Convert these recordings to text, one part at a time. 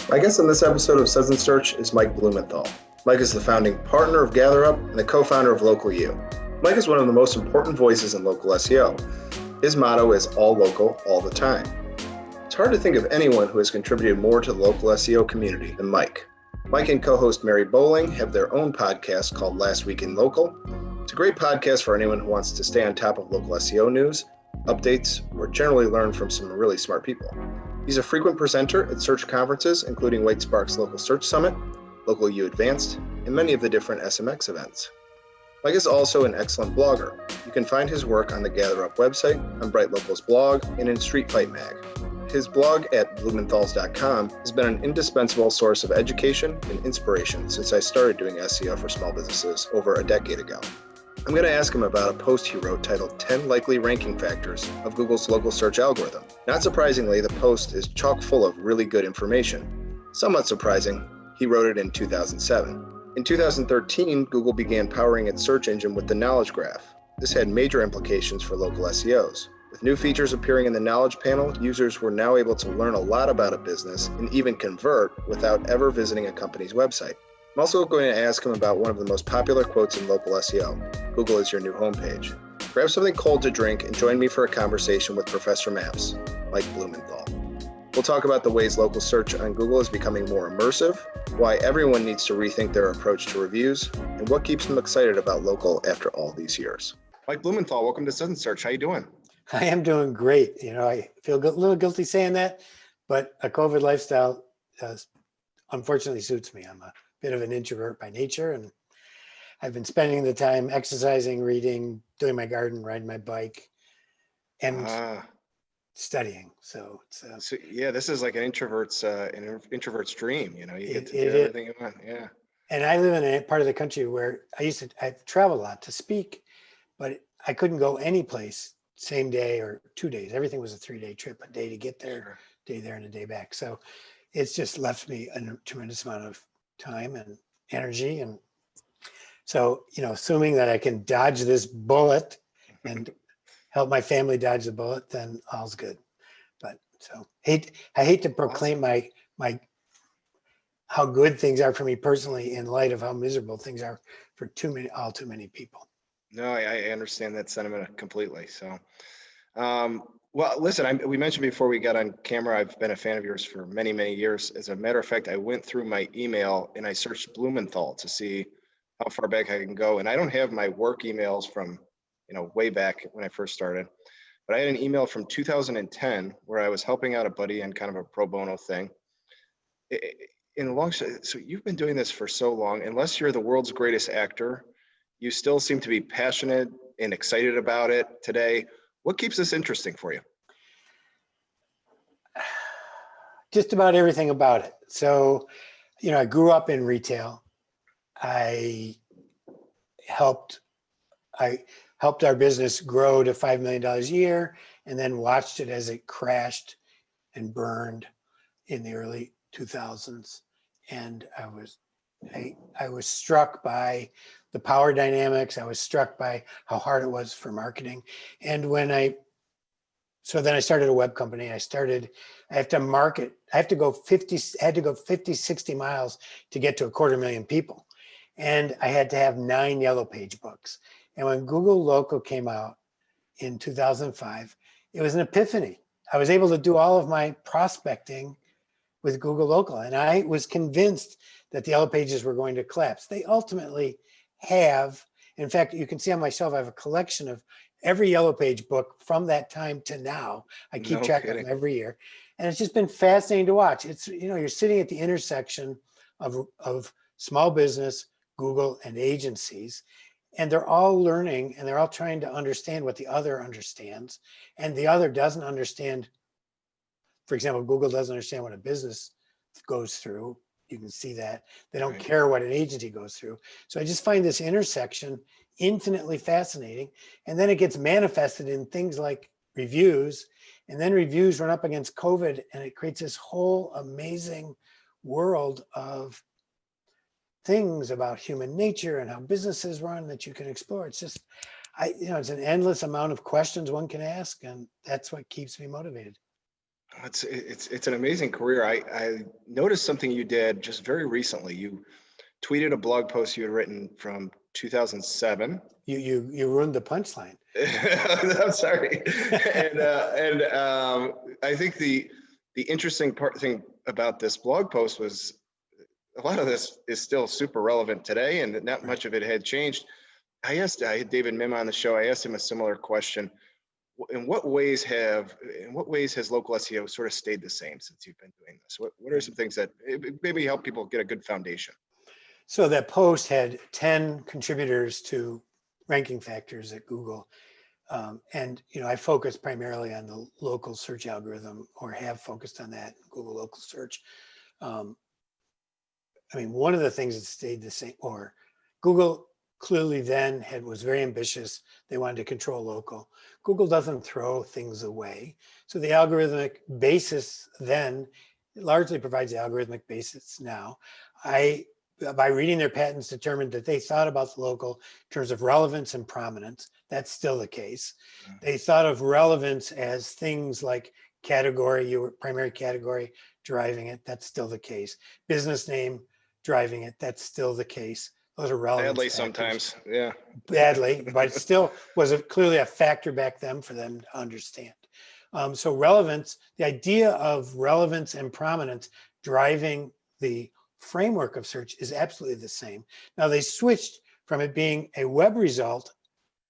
My guest on this episode of Suds Search is Mike Blumenthal. Mike is the founding partner of GatherUp and the co-founder of LocalU. Mike is one of the most important voices in local SEO. His motto is all local, all the time. It's hard to think of anyone who has contributed more to the local SEO community than Mike. Mike and co-host Mary Bowling have their own podcast called Last Week in Local. It's a great podcast for anyone who wants to stay on top of local SEO news, updates, or generally learn from some really smart people. He's a frequent presenter at search conferences, including Whitespark's Local Search Summit, LocalU Advanced, and many of the different SMX events. Mike is also an excellent blogger. You can find his work on the GatherUp website, on Bright Local's blog, and in Street Fight Mag. His blog at blumenthals.com has been an indispensable source of education and inspiration since I started doing SEO for small businesses over a decade ago. I'm going to ask him about a post he wrote titled 10 Likely Ranking Factors of Google's Local Search Algorithm. Not surprisingly, the post is chock full of really good information. Somewhat surprising, he wrote it in 2007. In 2013, Google began powering its search engine with the Knowledge Graph. This had major implications for local SEOs. With new features appearing in the Knowledge panel, users were now able to learn a lot about a business and even convert without ever visiting a company's website. I'm also going to ask him about one of the most popular quotes in local SEO, Google is your new homepage. Grab something cold to drink and join me for a conversation with Professor Maps, Mike Blumenthal. We'll talk about the ways local search on Google is becoming more immersive, why everyone needs to rethink their approach to reviews, and what keeps them excited about local after all these years. Mike Blumenthal, welcome to Suds Search. How you doing? I am doing great. I feel a little guilty saying that, but a COVID lifestyle unfortunately suits me. I'm a bit of an introvert by nature, and I've been spending the time exercising, reading, doing my garden, riding my bike, and studying. So it's yeah, this is like an introvert's dream. You get to do everything you want. Yeah. And I live in a part of the country where I travel a lot to speak, but I couldn't go any place same day or 2 days. Everything was a 3-day trip, a day to get there, day there, and a day back. So it's just left me a tremendous amount of time and energy. And so, assuming that I can dodge this bullet and help my family dodge the bullet, then all's good. But so I hate to proclaim my how good things are for me personally in light of how miserable things are for all too many people. No, I understand that sentiment completely. So, well, listen, we mentioned before we got on camera, I've been a fan of yours for many, many years. As a matter of fact, I went through my email and I searched Blumenthal to see how far back I can go. And I don't have my work emails from, way back when I first started, but I had an email from 2010 where I was helping out a buddy in kind of a pro bono thing. So you've been doing this for so long, unless you're the world's greatest actor, you still seem to be passionate and excited about it today. What keeps this interesting for you? Just about everything about it. So, I grew up in retail. I helped our business grow to $5 million a year, and then watched it as it crashed and burned in the early 2000s. And I was struck by the power dynamics. I was struck by how hard it was for marketing. And so then I started a web company. I had to go 50, 60 miles to get to 250,000 people. And I had to have 9 yellow page books. And when Google Local came out in 2005, it was an epiphany. I was able to do all of my prospecting with Google Local. And I was convinced that the yellow pages were going to collapse. They ultimately have. In fact, you can see on my shelf, I have a collection of every yellow page book from that time to now. I keep track of them every year. And it's just been fascinating to watch. It's, you're sitting at the intersection of small business, Google, and agencies, and they're all learning and they're all trying to understand what the other understands. And the other doesn't understand. For example, Google doesn't understand what a business goes through. You can see that. They don't care what an agency goes through. So I just find this intersection infinitely fascinating. And then it gets manifested in things like reviews. And then reviews run up against COVID, and it creates this whole amazing world of things about human nature and how businesses run that you can explore. It's just, it's an endless amount of questions one can ask, and that's what keeps me motivated. It's an amazing career. I noticed something you did just very recently. You tweeted a blog post you had written from 2007. You ruined the punchline. I'm sorry. And I think the interesting thing about this blog post was a lot of this is still super relevant today, and not much of it had changed. I had David Mim on the show. I asked him a similar question. In what ways has local SEO sort of stayed the same since you've been doing this? What are some things that maybe help people get a good foundation? So that post had 10 contributors to ranking factors at Google. And I focus primarily on the local search algorithm, or have focused on that, Google Local Search. One of the things that stayed the same, or Google clearly then was very ambitious. They wanted to control local. Google doesn't throw things away. So the algorithmic basis then largely provides the algorithmic basis now. By reading their patents, determined that they thought about the local in terms of relevance and prominence. That's still the case. They thought of relevance as things like category, your primary category driving it. That's still the case. Business name driving it. That's still the case. Those are relevant. Badly sometimes, yeah. Badly, but still was clearly a factor back then for them to understand. So relevance, the idea of relevance and prominence driving the framework of search is absolutely the same. Now they switched from it being a web result,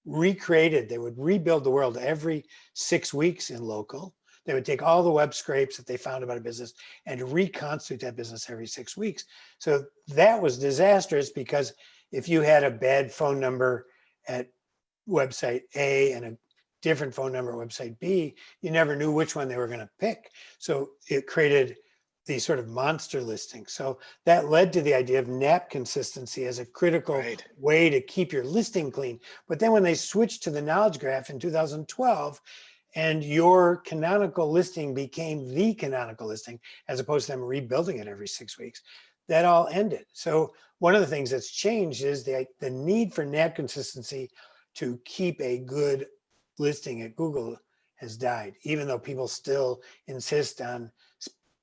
recreated. They would rebuild the world every 6 weeks in local. They would take all the web scrapes that they found about a business and reconstitute that business every 6 weeks. So that was disastrous, because if you had a bad phone number at website A and a different phone number at website B, you never knew which one they were going to pick. So it created these sort of monster listings. So that led to the idea of NAP consistency as a critical way to keep your listing clean. But then when they switched to the knowledge graph in 2012, and your canonical listing became the canonical listing, as opposed to them rebuilding it every 6 weeks, that all ended. So one of the things that's changed is the need for NAP consistency to keep a good listing at Google has died, even though people still insist on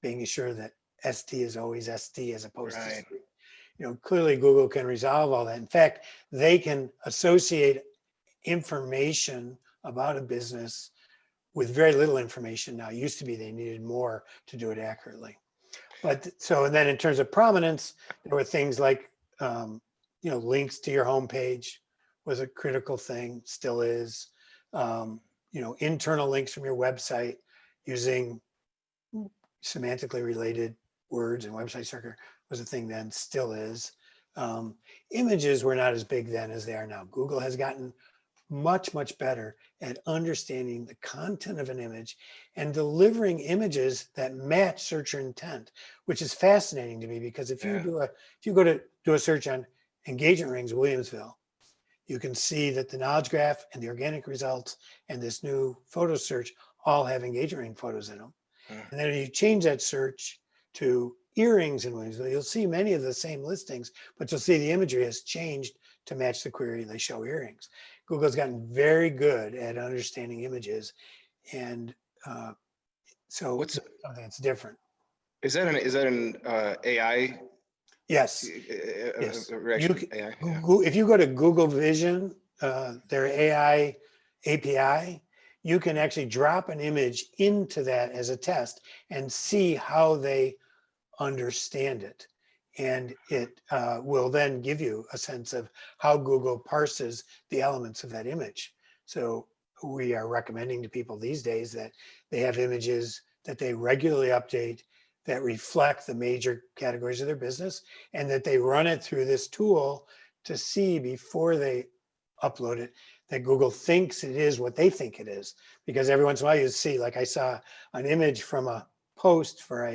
being sure that ST is always ST as opposed to, clearly Google can resolve all that. In fact, they can associate information about a business with very little information now. It used to be they needed more to do it accurately. But so, and then in terms of prominence, there were things like, links to your homepage was a critical thing, still is. Internal links from your website using semantically related words and website searcher was a thing then, still is. Images were not as big then as they are now. Google has gotten much, much better at understanding the content of an image and delivering images that match searcher intent, which is fascinating to me, because if you go to do a search on engagement rings Williamsville, you can see that the knowledge graph and the organic results and this new photo search all have engagement ring photos in them. And then if you change that search to earrings in Williamsville, you'll see many of the same listings, but you'll see the imagery has changed to match the query. They show earrings. Google's gotten very good at understanding images, and so something that's different. Is that an AI? Yes. Yes. If you go to Google Vision, their AI API, you can actually drop an image into that as a test and see how they understand it. And it will then give you a sense of how Google parses the elements of that image. So we are recommending to people these days that they have images that they regularly update that reflect the major categories of their business, and that they run it through this tool to see before they upload it that Google thinks it is what they think it is. Because every once in a while you see, like I saw an image from a post for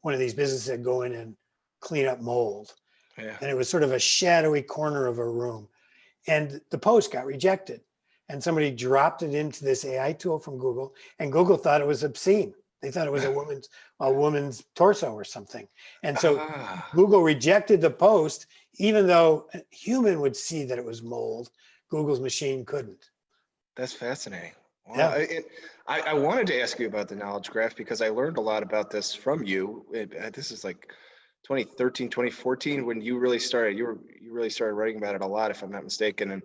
one of these businesses that go in and clean up mold. Yeah. And it was sort of a shadowy corner of a room. And the post got rejected. And somebody dropped it into this AI tool from Google, and Google thought it was obscene. They thought it was a woman's torso or something. And so Google rejected the post, even though a human would see that it was mold. Google's machine couldn't. That's fascinating. Well, Yeah. I wanted to ask you about the knowledge graph because I learned a lot about this from you. This is like 2013, 2014 when you really started. You really started writing about it a lot, if I'm not mistaken. And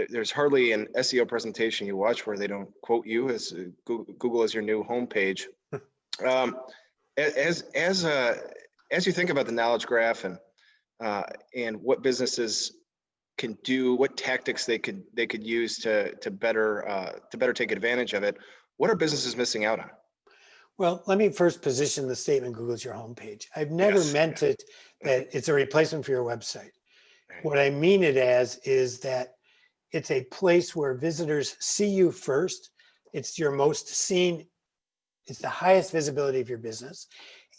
there's hardly an SEO presentation you watch where they don't quote you as Google as your new homepage. Um, as you think about the knowledge graph and what businesses can do, what tactics they could use to better take advantage of it, what are businesses missing out on? Well, let me first position the statement Google's your homepage. I've never Yes. meant it that it's a replacement for your website. Right. What I mean it as is that it's a place where visitors see you first. It's your most seen, it's the highest visibility of your business.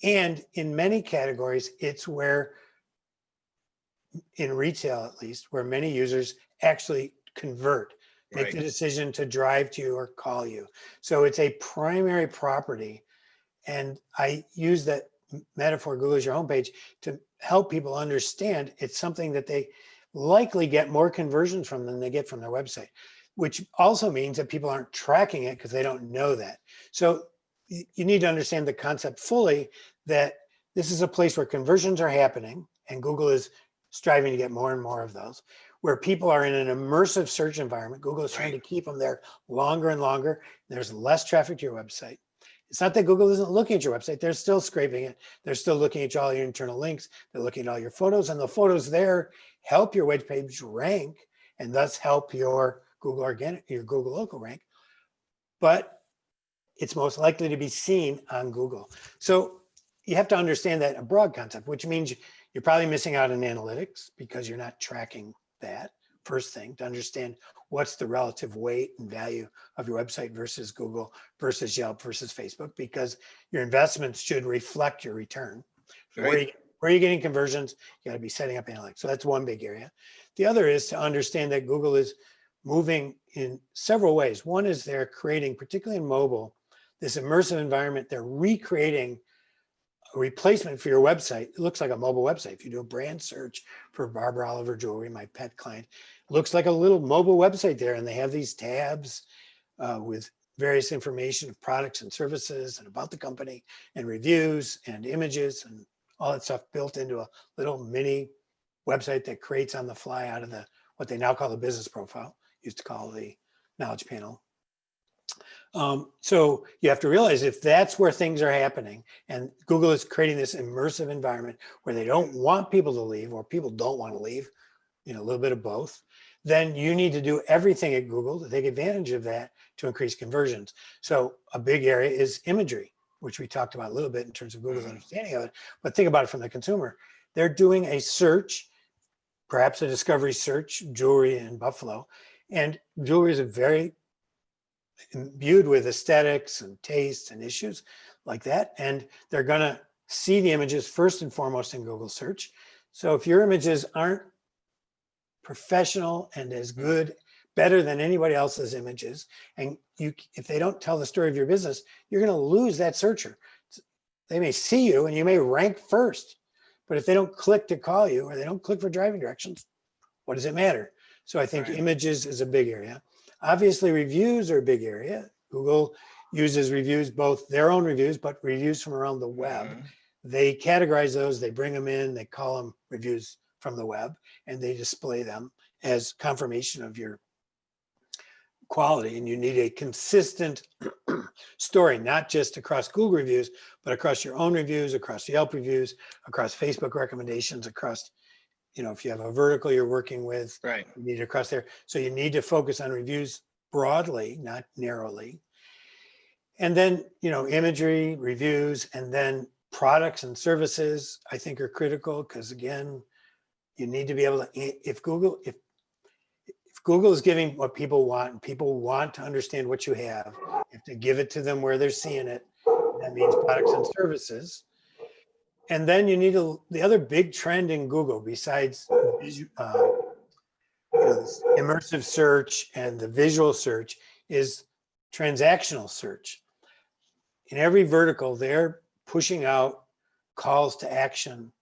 And in many categories, it's where, in retail at least, where many users actually convert, make Right. the decision to drive to you or call you. So it's a primary property. And I use that metaphor, Google is your homepage, to help people understand it's something that they likely get more conversions from than they get from their website, which also means that people aren't tracking it because they don't know that. So you need to understand the concept fully, that this is a place where conversions are happening and Google is striving to get more and more of those, where people are in an immersive search environment. Google is trying to keep them there longer and longer. There's less traffic to your website. It's not that Google isn't looking at your website. They're still scraping it. They're still looking at all your internal links. They're looking at all your photos, and the photos there help your web page rank and thus help your Google organic, your Google local rank. But it's most likely to be seen on Google. So you have to understand that a broad concept, which means you're probably missing out on analytics because you're not tracking that. First thing, to understand what's the relative weight and value of your website versus Google versus Yelp versus Facebook, because your investments should reflect your return. So Right. where are you getting conversions? You got to be setting up analytics. So that's one big area. The other is to understand that Google is moving in several ways. One is they're creating, particularly in mobile, this immersive environment. They're recreating a replacement for your website. It looks like a mobile website. If you do a brand search for Barbara Oliver Jewelry, my pet client, it looks like a little mobile website there. And they have these tabs with various information of products and services and about the company and reviews and images and all that stuff built into a little mini website that creates on the fly out of the, what they now call the business profile, used to call the knowledge panel. So you have to realize if that's where things are happening and Google is creating this immersive environment where they don't want people to leave or people don't want to leave, a little bit of both, then you need to do everything at Google to take advantage of that to increase conversions. So a big area is imagery, which we talked about a little bit in terms of Google's understanding of it, but think about it from the consumer. They're doing a search, perhaps a discovery search, jewelry in Buffalo, and jewelry is a very imbued with aesthetics and tastes and issues like that. And they're going to see the images first and foremost in Google search. So if your images aren't professional and as good, better than anybody else's images, and if they don't tell the story of your business, you're going to lose that searcher. They may see you and you may rank first, but if they don't click to call you or they don't click for driving directions, what does it matter? So I think images is a big area. Obviously, reviews are a big area. Google uses reviews, both their own reviews, but reviews from around the web. They categorize those, they bring them in, they call them reviews from the web, and they display them as confirmation of your quality. And you need a consistent story, not just across Google reviews, but across your own reviews, across Yelp reviews, across Facebook recommendations, across, if you have a vertical you're working with, you need it across there. So you need to focus on reviews broadly, not narrowly. And then, imagery, reviews, and then products and services, I think are critical because again, you need to be able to, if Google is giving what people want and people want to understand what you have, you have to give it to them where they're seeing it. That means products and services. And then you need the other big trend in Google besides this immersive search and the visual search is transactional search. In every vertical, they're pushing out calls to action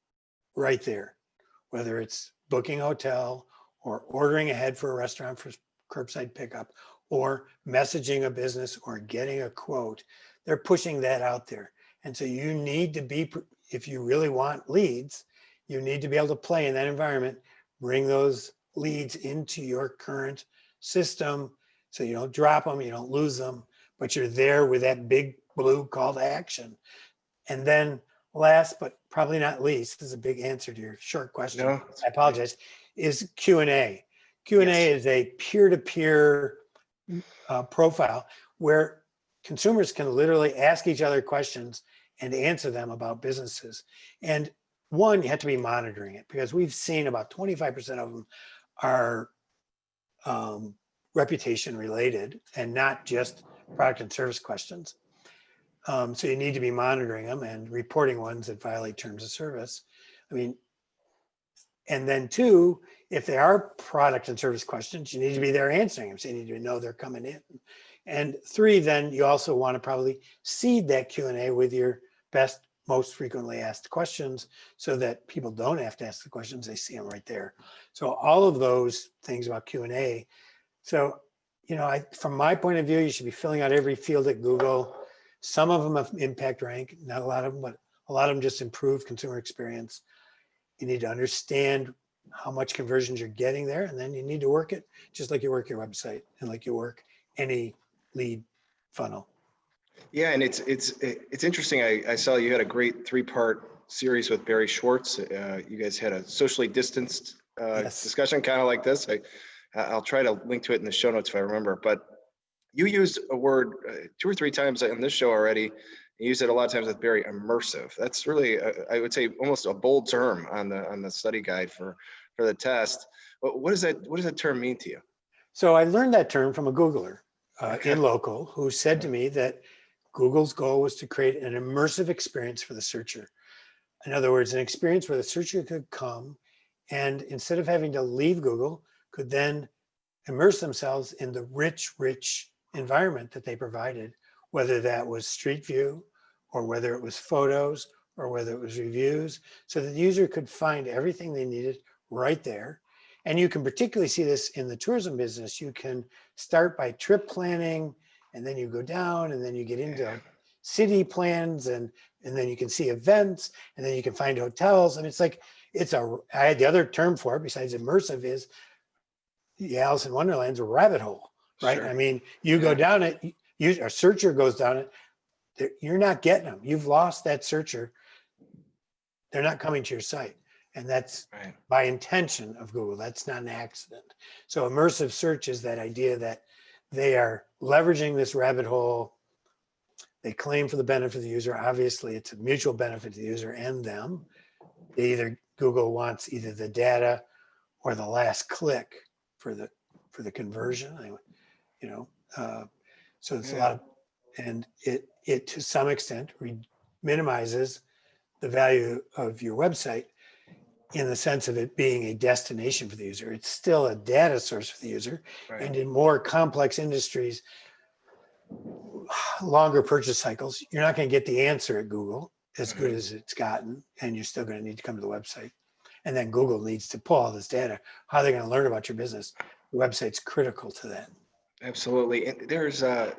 right there, whether it's booking a hotel or ordering ahead for a restaurant for curbside pickup or messaging a business or getting a quote. They're pushing that out there. And so you need to be, if you really want leads, you need to be able to play in that environment, bring those leads into your current system so you don't drop them, you don't lose them, but you're there with that big blue call to action. And then last, but probably not least, this is a big answer to your short question. No, I apologize, is Q&A. Q&A yes. is a peer-to-peer profile where consumers can literally ask each other questions and answer them about businesses. And one, you have to be monitoring it because we've seen about 25% of them are reputation related and not just product and service questions. So you need to be monitoring them and reporting ones that violate terms of service. I mean, and then two, if they are product and service questions, you need to be there answering them. So you need to know they're coming in. And three, then you also want to probably seed that Q&A with your best, most frequently asked questions so that people don't have to ask the questions, they see them right there. So all of those things about Q&A. So, you know, from my point of view, you should be filling out every field at Google. Some of them have impact rank, not a lot of them, but a lot of them just improve consumer experience. You need to understand how much conversions you're getting there, and then you need to work it just like you work your website and like you work any lead funnel. Yeah, and it's interesting. I saw you had a great 3-part series with Barry Schwartz. You guys had a socially distanced Yes. discussion, kind of like this. I'll try to link to it in the show notes if I remember. But you used a word 2 or 3 times in this show already. You use it a lot of times with Barry, immersive. That's really, I would say, almost a bold term on the study guide for the test. What does that term mean to you? So I learned that term from a Googler Okay. in Local who said to me that Google's goal was to create an immersive experience for the searcher. In other words, an experience where the searcher could come and instead of having to leave Google, could then immerse themselves in the rich environment that they provided, whether that was Street View or whether it was photos or whether it was reviews, so that the user could find everything they needed right there. And you can particularly see this in the tourism business. You can start by trip planning, and then you go down, and then you get into city plans, and then you can see events, and then you can find hotels. And it's like, the other term for it besides immersive is the Alice in Wonderland's a rabbit hole, right? Sure. I mean, you go down it, a searcher goes down it, you're not getting them. You've lost that searcher. They're not coming to your site. And that's Right. by intention of Google. That's not an accident. So immersive search is that idea that they are leveraging this rabbit hole. They claim for the benefit of the user. Obviously, it's a mutual benefit to the user and them. Google wants either the data or the last click for the conversion. So it's a lot of, and it to some extent minimizes the value of your website in the sense of it being a destination for the user. It's still a data source for the user. Right. And in more complex industries, longer purchase cycles, you're not going to get the answer at Google as good as it's gotten, and you're still going to need to come to the website. And then Google needs to pull all this data. How are they going to learn about your business? The website's critical to that. Absolutely. And there's a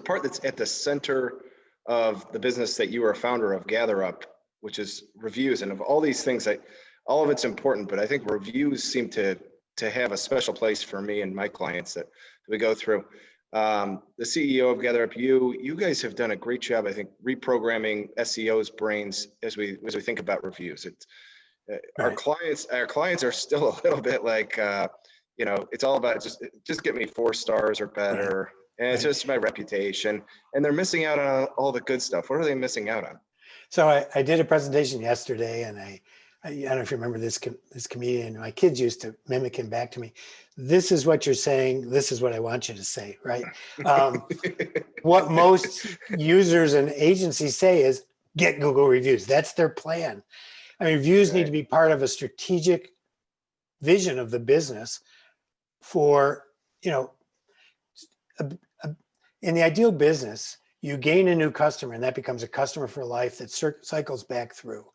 part that's at the center of the business that you are a founder of, GatherUp, which is reviews. And of all these things, all of it's important, but I think reviews seem to have a special place for me and my clients that we go through. The CEO of GatherUp, you guys have done a great job, I think, reprogramming SEO's brains as we think about reviews. It's Right. Our clients are still a little bit like, it's all about just get me 4 stars or better. Right. And it's just my reputation, and they're missing out on all the good stuff. What are they missing out on? So I did a presentation yesterday, and I don't know if you remember this comedian. My kids used to mimic him back to me. This is what you're saying. This is what I want you to say, right? What most users and agencies say is get Google reviews. That's their plan. I mean, reviews need to be part of a strategic vision of the business for, in the ideal business, you gain a new customer and that becomes a customer for life that cycles back through.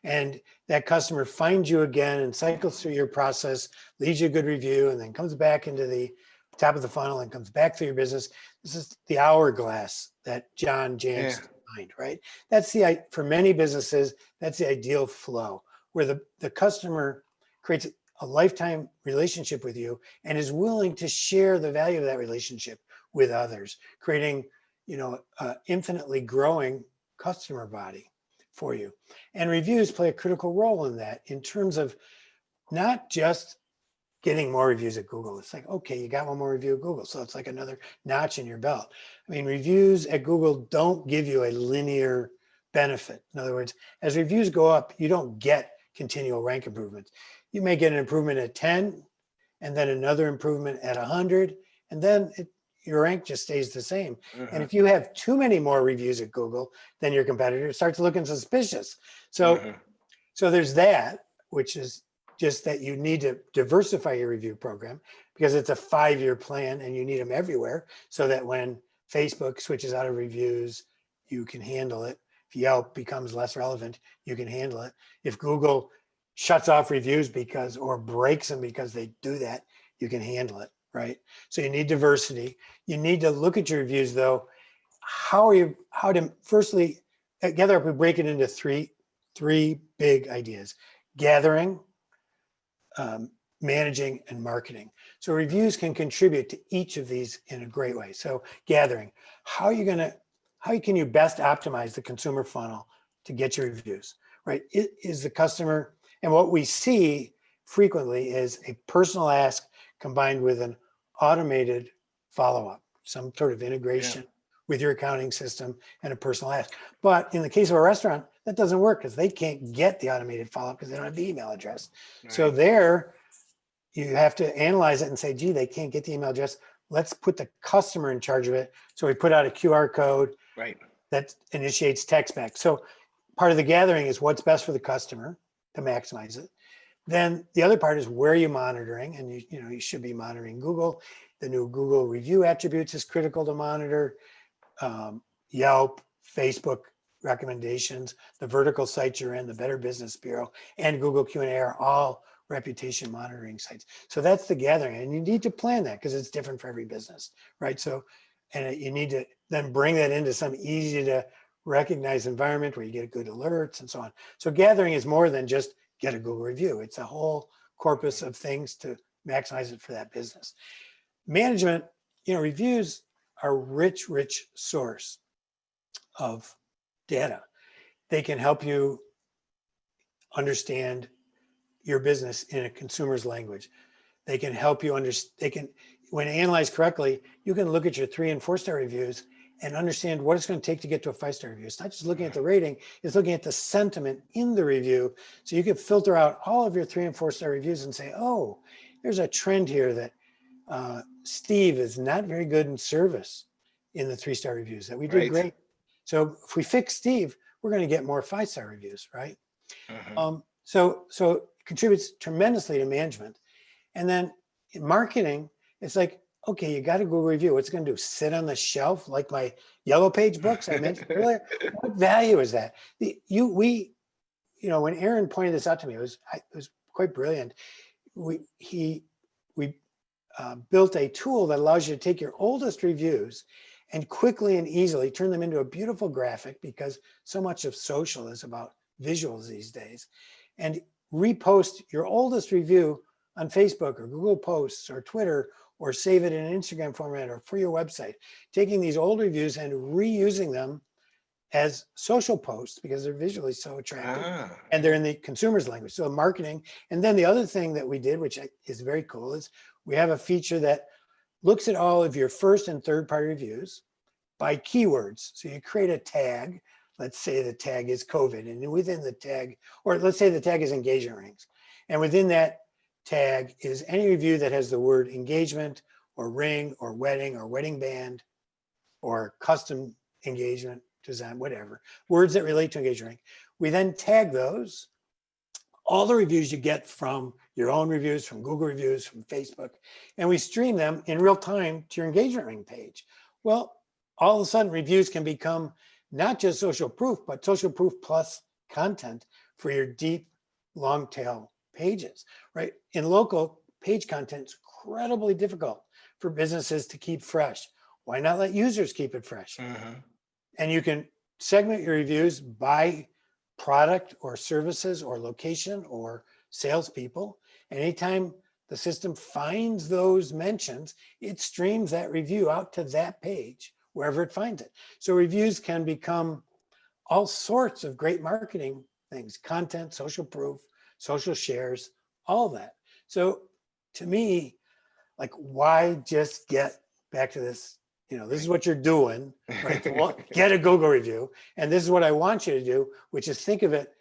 And that customer finds you again and cycles through your process, leaves you a good review, and then comes back into the top of the funnel and comes back through your business. This is the hourglass that John Jantz defined, right? That's for many businesses, that's the ideal flow where the customer creates a lifetime relationship with you and is willing to share the value of that relationship with others, creating, infinitely growing customer body for you. And reviews play a critical role in that in terms of not just getting more reviews at Google. It's like, okay, you got one more review at Google. So it's like another notch in your belt. I mean, reviews at Google don't give you a linear benefit. In other words, as reviews go up, you don't get continual rank improvements. You may get an improvement at 10 and then another improvement at 100, and then your rank just stays the same. And if you have too many more reviews at Google than your competitor, it starts looking suspicious. So, so there's that, which is just that you need to diversify your review program because it's a 5-year plan and you need them everywhere so that when Facebook switches out of reviews, you can handle it. If Yelp becomes less relevant, you can handle it. If Google shuts off reviews or breaks them because they do that, you can handle it, right? So you need diversity. You need to look at your reviews though. Firstly, at GatherUp, we break it into three big ideas: gathering, managing, and marketing. So reviews can contribute to each of these in a great way. So gathering, how can you best optimize the consumer funnel to get your reviews, right? It is the customer, and what we see frequently is a personal ask combined with an automated follow-up, some sort of integration with your accounting system and a personal ask. But in the case of a restaurant, that doesn't work because they can't get the automated follow-up because they don't have the email address. Right. So there, you have to analyze it and say, gee, they can't get the email address. Let's put the customer in charge of it. So we put out a QR code that initiates text back. So part of the gathering is what's best for the customer to maximize it. Then the other part is where you're monitoring, and you should be monitoring Google. The new Google review attributes is critical to monitor. Yelp, Facebook recommendations, the vertical sites you're in, the Better Business Bureau, and Google Q&A are all reputation monitoring sites. So that's the gathering, and you need to plan that because it's different for every business, right? So, and you need to then bring that into some easy to recognize environment where you get good alerts and so on. So gathering is more than just get a Google review. It's a whole corpus of things to maximize it for that business. Management, reviews are rich source of data. They can help you understand your business in a consumer's language. They can help you understand, when analyzed correctly, you can look at your 3 and 4-star reviews and understand what it's going to take to get to a 5-star review. It's not just looking at the rating, it's looking at the sentiment in the review. So you can filter out all of your 3 and 4-star reviews and say, oh, there's a trend here that Steve is not very good in service in the 3-star reviews, that we did great. So if we fix Steve, we're going to get more 5-star reviews, right? So it contributes tremendously to management. And then in marketing, it's like, okay, you got a Google review. What's it going to do? Sit on the shelf like my yellow page books I mentioned earlier? What value is that? When Aaron pointed this out to me, it was quite brilliant. We built a tool that allows you to take your oldest reviews and quickly and easily turn them into a beautiful graphic, because so much of social is about visuals these days, and repost your oldest review on Facebook or Google Posts or Twitter, or save it in an Instagram format or for your website, taking these old reviews and reusing them as social posts because they're visually so attractive and they're in the consumer's language. So marketing. And then the other thing that we did, which is very cool, is we have a feature that looks at all of your first and third party reviews by keywords. So you create a tag. Let's say the tag is COVID, and within the tag, or let's say the tag is engagement rings. And within that tag is any review that has the word engagement or ring or wedding band or custom engagement design, whatever, words that relate to engagement ring. We then tag those, all the reviews you get from your own reviews, from Google reviews, from Facebook, and we stream them in real time to your engagement ring page. Well, all of a sudden reviews can become not just social proof, but social proof plus content for your deep long tail pages, right? In local, page content is incredibly difficult for businesses to keep fresh. Why not let users keep it fresh? And you can segment your reviews by product or services or location or salespeople. Anytime the system finds those mentions, it streams that review out to that page, wherever it finds it. So reviews can become all sorts of great marketing things: content, social proof, social shares, all that. So to me, like, why just get back to this? This is what you're doing, right? Get a Google review. And this is what I want you to do, which is think of it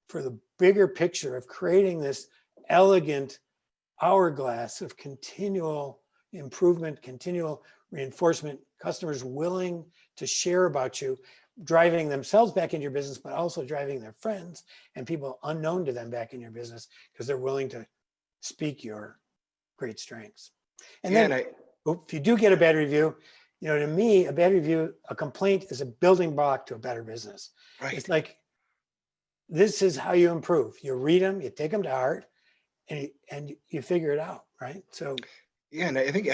for the bigger picture of creating this elegant hourglass of continual improvement, continual reinforcement, customers willing to share about you, driving themselves back into your business, but also driving their friends and people unknown to them back in your business because they're willing to speak your great strengths. And then if you do get a bad review, to me, a bad review, a complaint is a building block to a better business. Right. It's like, this is how you improve. You read them, you take them to heart, and you figure it out, right? So. Yeah, and I think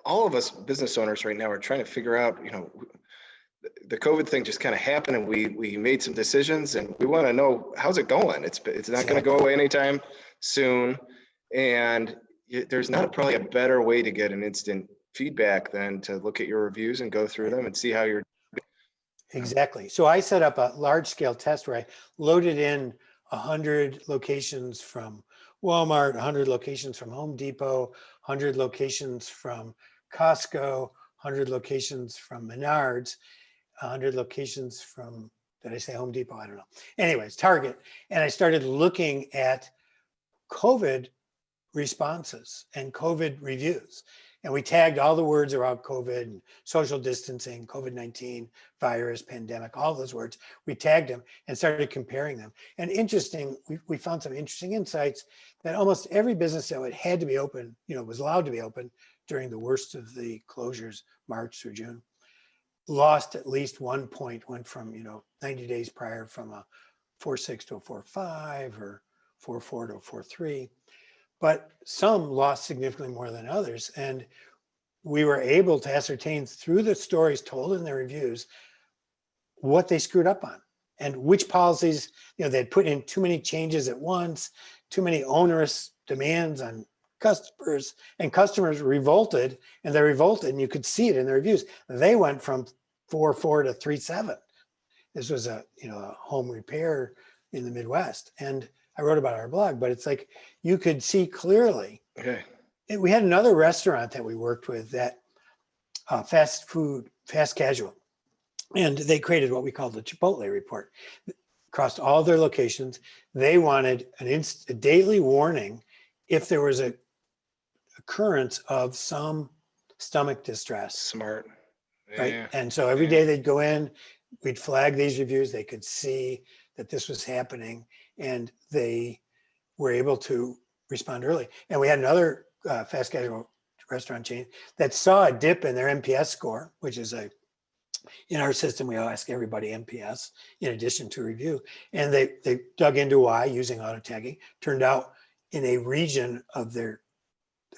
all of us business owners right now are trying to figure out, the COVID thing just kind of happened, and we made some decisions, and we want to know, how's it going? It's not going to go away anytime soon, and there's not probably a better way to get an instant feedback than to look at your reviews and go through them and see how you're. Exactly. So I set up a large scale test where I loaded in 100 locations from Walmart, 100 locations from Home Depot, 100 locations from Costco, 100 locations from Menards, 100 locations from, did I say Home Depot? I don't know. Anyways, Target. And I started looking at COVID responses and COVID reviews. And we tagged all the words around COVID and social distancing, COVID-19, virus, pandemic, all those words. We tagged them and started comparing them. And we found some interesting insights that almost every business that had to be open, was allowed to be open during the worst of the closures, March through June, lost at least 1 point, went from, 90 days prior from a 4.6 to a 4.5 or 4.4 to a 4.3. But some lost significantly more than others. And we were able to ascertain through the stories told in their reviews what they screwed up on and which policies, they'd put in too many changes at once, too many onerous demands on customers, and customers revolted, and and you could see it in the reviews. They went from 4.4 to 3.7. This was a home repair in the Midwest. And I wrote about our blog, but it's like, you could see clearly. Okay. We had another restaurant that we worked with that fast food, fast casual, and they created what we call the Chipotle report. Across all their locations, they wanted a daily warning if there was a occurrence of some stomach distress. Smart. Right. Yeah. And so every day they'd go in, we'd flag these reviews. They could see that this was happening, and they were able to respond early. And we had another fast casual restaurant chain that saw a dip in their NPS score, which is in our system, we ask everybody NPS in addition to review. And they dug into why using auto tagging. Turned out in a region of their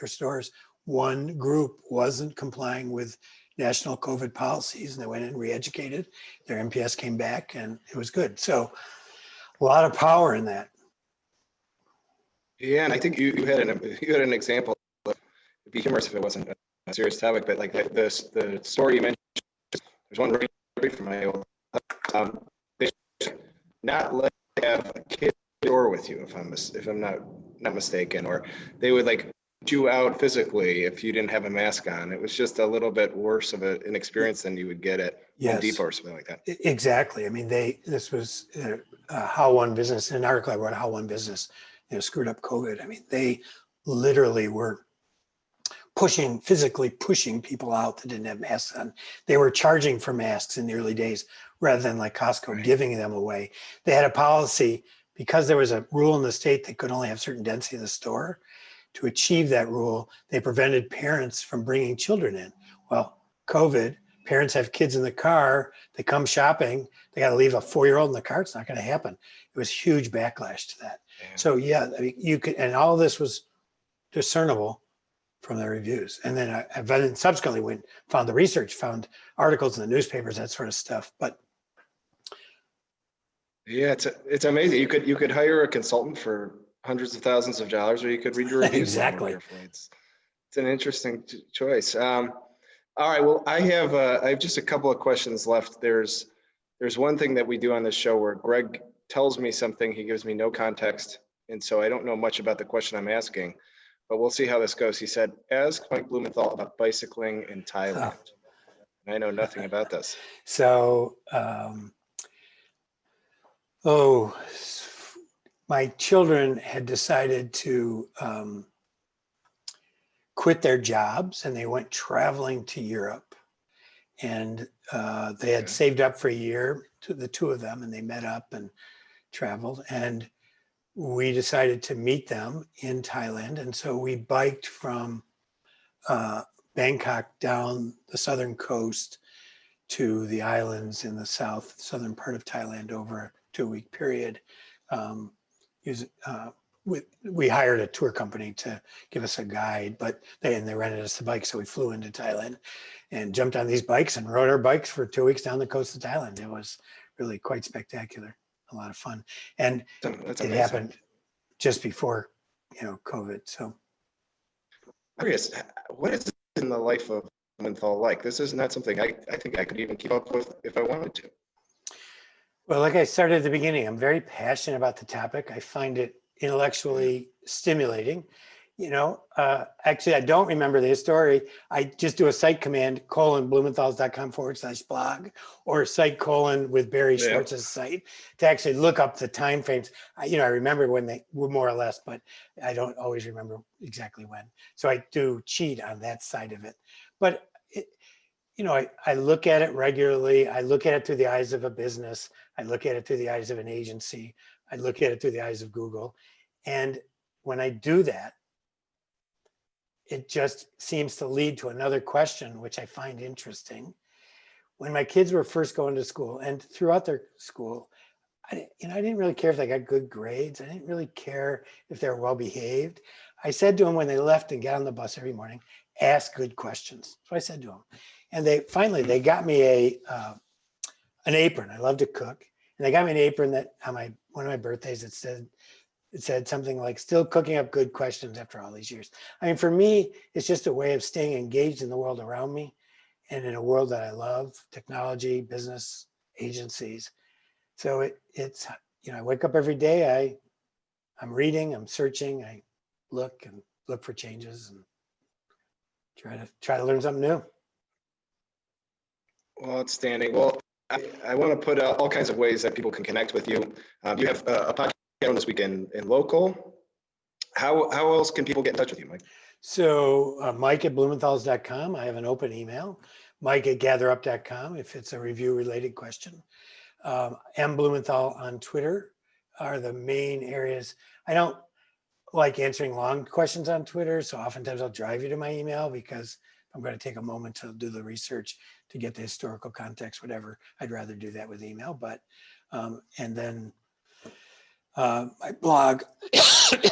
stores, one group wasn't complying with national COVID policies, and they went in, re-educated, their NPS came back, and it was good. So a lot of power in that. Yeah, and I think you had an example. It'd be humorous if it wasn't a serious topic, but like the story you mentioned, there's one right from my old. They should not let have a kid store with you if I'm not mistaken, or they would like you out physically if you didn't have a mask on. It was just a little bit worse of an experience than you would get at Home Depot or something like that. Exactly. I mean, this was how one business, in an article I wrote, how one business screwed up COVID. I mean, they literally were physically pushing people out that didn't have masks on. They were charging for masks in the early days rather than like Costco giving them away. They had a policy, because there was a rule in the state that could only have certain density in the store. To achieve that rule, they prevented parents from bringing children in. Well, COVID, parents have kids in the car, they come shopping, they got to leave a 4-year-old in the car. It's not going to happen. It was huge backlash to that. Yeah. So yeah, I mean, you could, and all of this was discernible from the reviews. And then I then subsequently found the research, found articles in the newspapers, that sort of stuff. But yeah, it's amazing. You could hire a consultant for hundreds of thousands of dollars, or you could read your reviews exactly. more carefully. It's an interesting choice. All right. Well, I have just a couple of questions left. There's one thing that we do on this show where Greg tells me something, he gives me no context, and so I don't know much about the question I'm asking, but we'll see how this goes. He said, ask Mike Blumenthal about bicycling in Thailand. And I know nothing about this. So, my children had decided to quit their jobs, and they went traveling to Europe. And they had saved up for a year, the two of them, and they met up and traveled. And we decided to meet them in Thailand. And so we biked from Bangkok down the southern coast to the islands in the southern part of Thailand over a 2-week period. We hired a tour company to give us a guide, but they rented us the bike. So we flew into Thailand and jumped on these bikes and rode our bikes for 2 weeks down the coast of Thailand. It was really quite spectacular, a lot of fun. And That's it amazing. happened just before, COVID. So Curious, what is it in the life of Blumenthal like? This is not something I think I could even keep up with if I wanted to. Well, like I started at the beginning, I'm very passionate about the topic. I find it intellectually stimulating. Actually, I don't remember the story. I just do a site command, blumenthals.com/blog, or site : with Barry Schwartz's site to actually look up the time frames. I remember when they were more or less, but I don't always remember exactly when. So I do cheat on that side of it. But I look at it regularly. I look at it through the eyes of a business. I look at it through the eyes of an agency. I look at it through the eyes of Google. And when I do that, it just seems to lead to another question, which I find interesting. When my kids were first going to school and throughout their school, I didn't really care if they got good grades. I didn't really care if they were well behaved. I said to them when they left and got on the bus every morning, ask good questions. So I said to them, and they got me an apron. I love to cook, and they got me an apron that on one of my birthdays it said something like, still cooking up good questions after all these years. I mean, for me, it's just a way of staying engaged in the world around me and in a world that I love, technology, business, agencies. So it's I wake up every day, I'm reading, I'm searching, I look for changes and try to learn something new. Well, outstanding. Well, I want to put out all kinds of ways that people can connect with you. You have a podcast this week in local. How else can people get in touch with you, Mike? So Mike at blumenthals.com. I have an open email. Mike at gatherup.com if it's a review related question. M Blumenthal on Twitter are the main areas. I don't like answering long questions on Twitter, so oftentimes I'll drive you to my email because I'm going to take a moment to do the research to get the historical context, whatever. I'd rather do that with email, but and then my blog,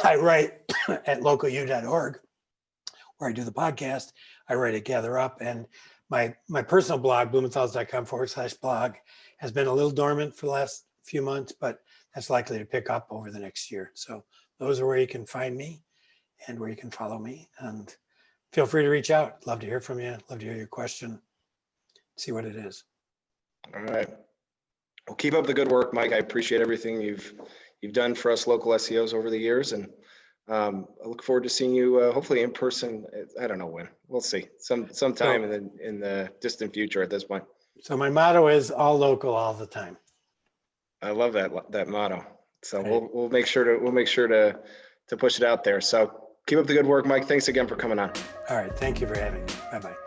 I write at localu.org, where I do the podcast. I write at GatherUp, and my personal blog, blumenthals.com/blog, has been a little dormant for the last few months, but that's likely to pick up over the next year. So those are where you can find me and where you can follow me. And feel free to reach out. Love to hear from you. Love to hear your question. See what it is. All right. Well, keep up the good work, Mike. I appreciate everything you've done for us local SEOs over the years, and I look forward to seeing you hopefully in person. I don't know when. We'll see. Sometime in the distant future at this point. So my motto is all local all the time. I love that motto. So Great. we'll make sure to push it out there. So keep up the good work, Mike. Thanks again for coming on. All right. Thank you for having me. Bye-bye.